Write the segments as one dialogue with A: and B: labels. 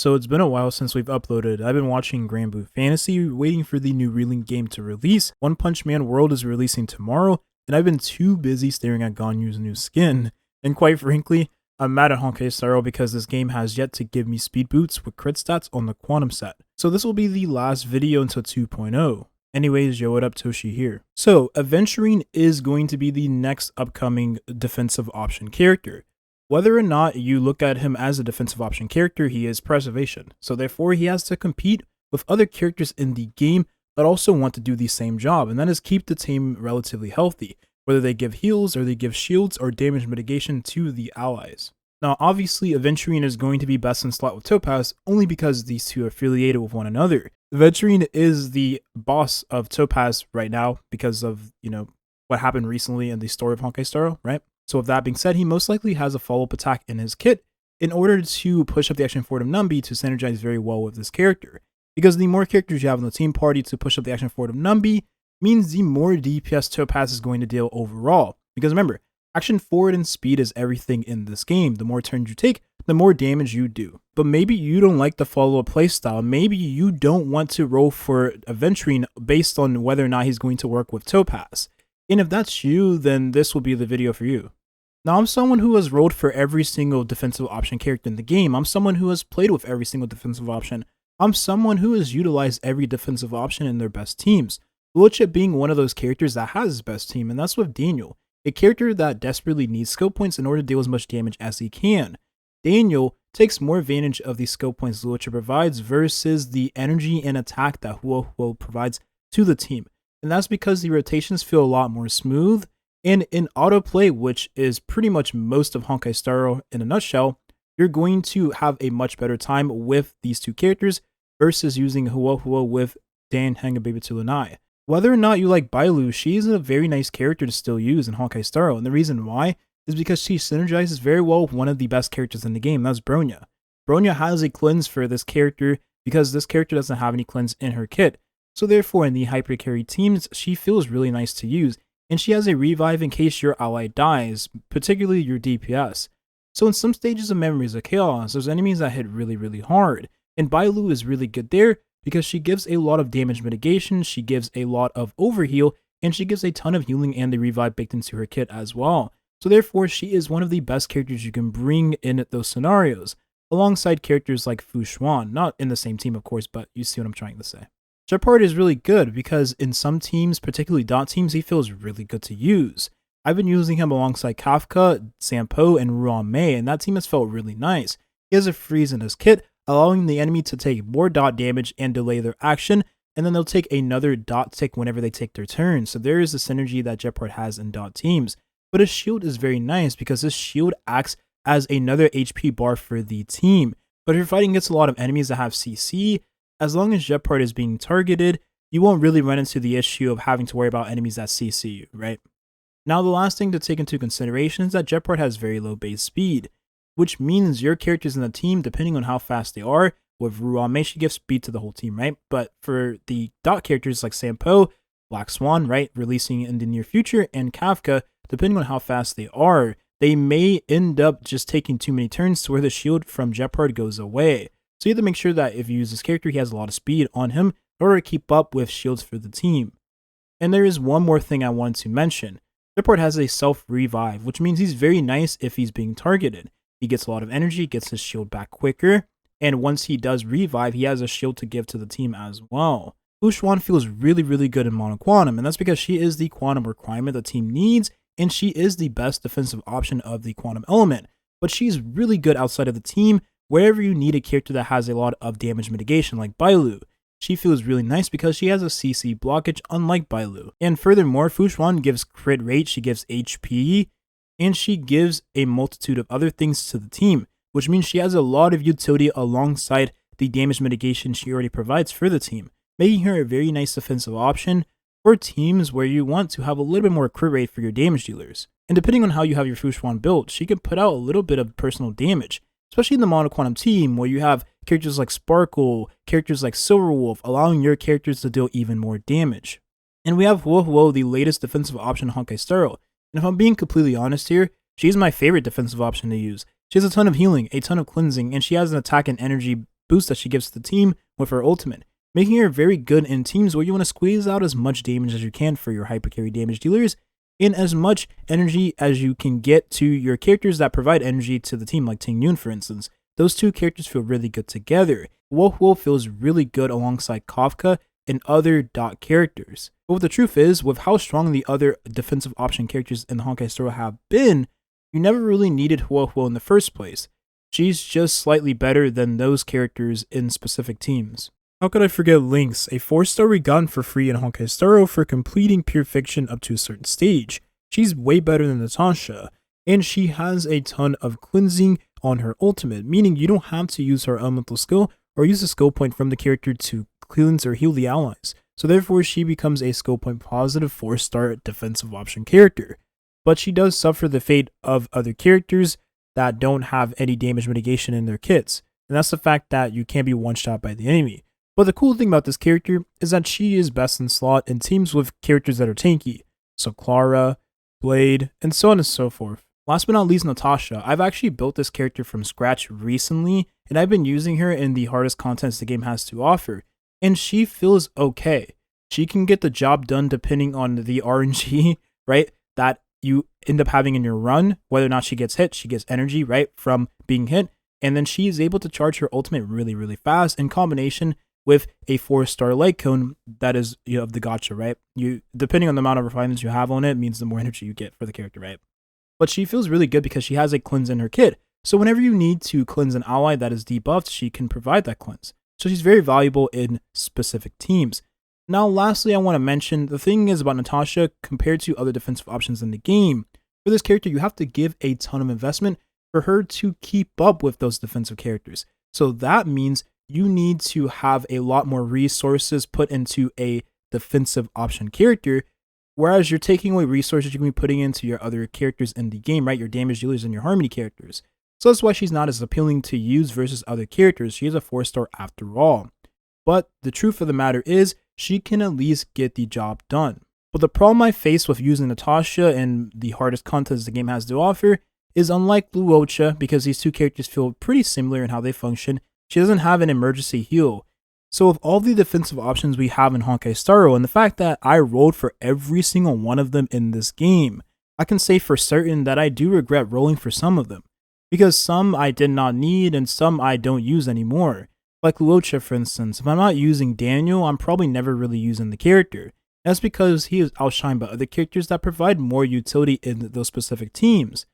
A: So it's been a while since we've uploaded. I've been watching Grand Blue Fantasy, waiting for the new reeling game to release. One Punch Man World is releasing tomorrow, and I've been too busy staring at Ganyu's new skin. And quite frankly, I'm mad at Honkai Star because this game has yet to give me speed boots with crit stats on the Quantum set. So this will be the last video until 2.0. Anyways, yo, what up, Toshi here. So, Aventurine is going to be the next upcoming defensive option character. Whether or not you look at him as a defensive option character, he is preservation. So therefore, he has to compete with other characters in the game that also want to do the same job, and that is keep the team relatively healthy, whether they give heals or they give shields or damage mitigation to the allies. Now, obviously, Aventurine is going to be best in slot with Topaz only because these two are affiliated with one another. Aventurine is the boss of Topaz right now because of, what happened recently in the story of Honkai Star Rail, right? So with that being said, he most likely has a follow-up attack in his kit in order to push up the action forward of Numbi to synergize very well with this character. Because the more characters you have in the team party to push up the action forward of Numbi means the more DPS Topaz is going to deal overall. Because remember, action forward and speed is everything in this game. The more turns you take, the more damage you do. But maybe you don't like the follow-up playstyle. Maybe you don't want to roll for Aventurine based on whether or not he's going to work with Topaz. And if that's you, then this will be the video for you. Now, I'm someone who has rolled for every single defensive option character in the game. I'm someone who has played with every single defensive option. I'm someone who has utilized every defensive option in their best teams. Luocha being one of those characters that has his best team, and that's with Daniel, a character that desperately needs skill points in order to deal as much damage as he can. Daniel takes more advantage of the skill points Luocha provides versus the energy and attack that Huohuo provides to the team. And that's because the rotations feel a lot more smooth. And in autoplay, which is pretty much most of Honkai Star Rail in a nutshell, you're going to have a much better time with these two characters versus using Huohuo with Dan Heng and Baby Tulunai. Whether or not you like Bailu, she's a very nice character to still use in Honkai Star Rail, and the reason why is because she synergizes very well with one of the best characters in the game, that's Bronya. Bronya has a cleanse for this character because this character doesn't have any cleanse in her kit, so therefore in the hyper carry teams, she feels really nice to use. And she has a revive in case your ally dies, particularly your DPS. So in some stages of Memories of Chaos, there's enemies that hit really hard, and Bailu is really good there because she gives a lot of damage mitigation, she gives a lot of overheal, and she gives a ton of healing and the revive baked into her kit as well. So therefore, she is one of the best characters you can bring in those scenarios, alongside characters like Xuan, not in the same team of course, but you see what I'm trying to say. Gepard is really good because in some teams, particularly dot teams, he feels really good to use. I've been using him alongside Kafka, Sampo, and Ruan Mei, and that team has felt really nice. He has a freeze in his kit, allowing the enemy to take more dot damage and delay their action, and then they'll take another dot tick whenever they take their turn. So there is the synergy that Gepard has in dot teams. But his shield is very nice because his shield acts as another HP bar for the team. But if you're fighting against a lot of enemies that have CC, as long as Gepard is being targeted, you won't really run into the issue of having to worry about enemies that CC you, right? Now, the last thing to take into consideration is that Gepard has very low base speed, which means your characters in the team, depending on how fast they are, with Ruan Mei, she gives speed to the whole team, right? But for the dot characters like Sampo, Black Swan, right, releasing in the near future, and Kafka, depending on how fast they are, they may end up just taking too many turns to where the shield from Gepard goes away. So you have to make sure that if you use this character, he has a lot of speed on him in order to keep up with shields for the team. And there is one more thing I wanted to mention. Gepard has a self-revive, which means he's very nice if he's being targeted. He gets a lot of energy, gets his shield back quicker, and once he does revive, he has a shield to give to the team as well. Xuan feels really good in Mono Quantum, and that's because she is the quantum requirement the team needs, and she is the best defensive option of the quantum element. But she's really good outside of the team, wherever you need a character that has a lot of damage mitigation like Bailu. She feels really nice because she has a CC blockage unlike Bailu. And furthermore, Xuan gives crit rate, she gives HP, and she gives a multitude of other things to the team, which means she has a lot of utility alongside the damage mitigation she already provides for the team, making her a very nice defensive option for teams where you want to have a little bit more crit rate for your damage dealers. And depending on how you have your Xuan built, she can put out a little bit of personal damage, especially in the Mono Quantum team where you have characters like Sparkle, characters like Silverwolf, allowing your characters to deal even more damage. And we have Huohuo, the latest defensive option in Honkai Star Rail. And if I'm being completely honest here, she's my favorite defensive option to use. She has a ton of healing, a ton of cleansing, and she has an attack and energy boost that she gives to the team with her ultimate, making her very good in teams where you want to squeeze out as much damage as you can for your hyper carry damage dealers, and as much energy as you can get to your characters that provide energy to the team, like Ting Yun, for instance. Those two characters feel really good together. Huohuo feels really good alongside Kafka and other dot characters. But what the truth is, with how strong the other defensive option characters in the Honkai story have been, you never really needed Huohuo in the first place. She's just slightly better than those characters in specific teams. How could I forget Lynx, a 4-star we gotten for free in Honkai Star for completing Pure Fiction up to a certain stage. She's way better than Natasha, and she has a ton of cleansing on her ultimate, meaning you don't have to use her elemental skill or use a skill point from the character to cleanse or heal the allies. So therefore she becomes a skill point positive 4-star defensive option character. But she does suffer the fate of other characters that don't have any damage mitigation in their kits, and that's the fact that you can't be one-shot by the enemy. But the cool thing about this character is that she is best in slot in teams with characters that are tanky, so Clara, Blade, and so on and so forth. Last but not least, Natasha. I've actually built this character from scratch recently, and I've been using her in the hardest contents the game has to offer, and she feels okay. She can get the job done depending on the RNG, right, that you end up having in your run, whether or not she gets hit. She gets energy, right, from being hit, and then she is able to charge her ultimate really, really fast in combination with a 4-star light cone that is, of the gacha, right? You, depending on the amount of refinements you have on it, means the more energy you get for the character, right? But she feels really good because she has a cleanse in her kit. So whenever you need to cleanse an ally that is debuffed, she can provide that cleanse. So she's very valuable in specific teams. Now, lastly, I want to mention, the thing is about Natasha compared to other defensive options in the game. For this character, you have to give a ton of investment for her to keep up with those defensive characters. So that means you need to have a lot more resources put into a defensive option character, whereas you're taking away resources you can be putting into your other characters in the game, right? Your damage dealers and your harmony characters. So that's why she's not as appealing to use versus other characters. She is a 4-star after all. But the truth of the matter is, she can at least get the job done. But the problem I face with using Natasha in the hardest contests the game has to offer is, unlike Luocha, because these two characters feel pretty similar in how they function, she doesn't have an emergency heal. So with all the defensive options we have in Honkai Star Rail, and the fact that I rolled for every single one of them in this game, I can say for certain that I do regret rolling for some of them, because some I did not need and some I don't use anymore. Like Luocha, for instance, if I'm not using Daniel, I'm probably never really using the character. That's because he is outshined by other characters that provide more utility in those specific teams.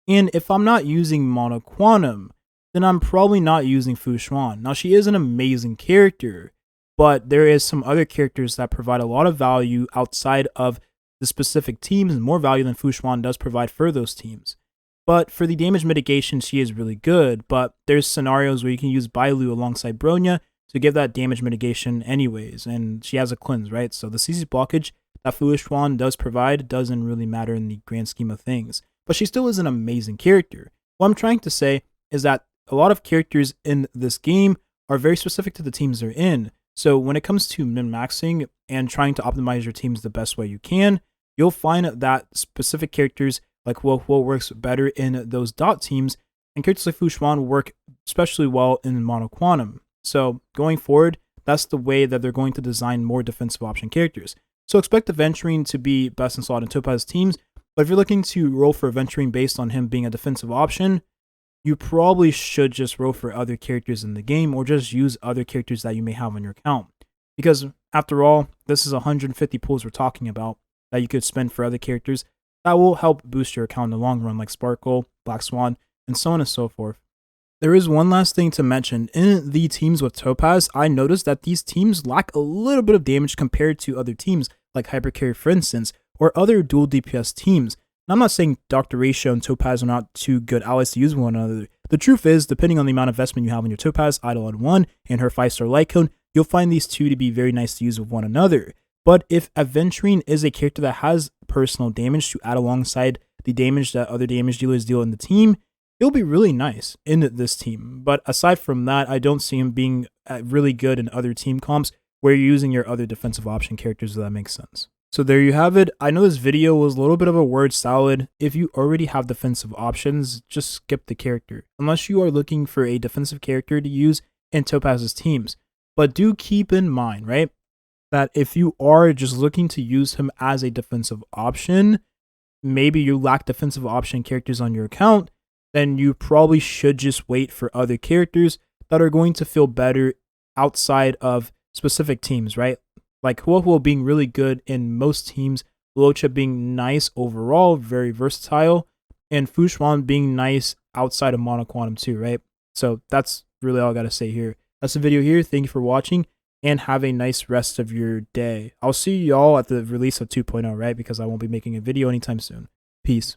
A: And if I'm not using Mono Quantum, then I'm probably not using Xuan. Now, she is an amazing character, but there is some other characters that provide a lot of value outside of the specific teams, and more value than Xuan does provide for those teams. But for the damage mitigation, she is really good, but there's scenarios where you can use Bailu alongside Bronya to give that damage mitigation anyways, and she has a cleanse, right? So the CC blockage that Xuan does provide doesn't really matter in the grand scheme of things. But she still is an amazing character. What I'm trying to say is that a lot of characters in this game are very specific to the teams they're in. So when it comes to min-maxing and trying to optimize your teams the best way you can, you'll find that specific characters like Huohuo works better in those dot teams, and characters like Xuan work especially well in Mono Quantum. So going forward, that's the way that they're going to design more defensive option characters. So expect Aventurine to be best in slot in Topaz teams, but if you're looking to roll for Aventurine based on him being a defensive option, you probably should just roll for other characters in the game, or just use other characters that you may have on your account. Because after all, this is 150 pulls we're talking about that you could spend for other characters that will help boost your account in the long run, like Sparkle, Black Swan, and so on and so forth. There is one last thing to mention. In the teams with Topaz, I noticed that these teams lack a little bit of damage compared to other teams, like Hypercarry for instance, or other dual DPS teams. And I'm not saying Dr. Ratio and Topaz are not two good allies to use with one another. The truth is, depending on the amount of investment you have in your Topaz, Eidolon 1, and her 5-star light cone, you'll find these two to be very nice to use with one another. But if Aventurine is a character that has personal damage to add alongside the damage that other damage dealers deal in the team, he'll be really nice in this team. But aside from that, I don't see him being really good in other team comps where you're using your other defensive option characters, if that makes sense. So there you have it. I know this video was a little bit of a word salad. If you already have defensive options, just skip the character. Unless you are looking for a defensive character to use in Topaz's teams. But do keep in mind, right, that if you are just looking to use him as a defensive option, maybe you lack defensive option characters on your account, then you probably should just wait for other characters that are going to feel better outside of specific teams, right? Like Huohuo being really good in most teams, Luocha being nice overall, very versatile, and Xuan being nice outside of Mono Quantum too, right? So that's really all I got to say here. That's the video here. Thank you for watching, and have a nice rest of your day. I'll see y'all at the release of 2.0, right? Because I won't be making a video anytime soon. Peace.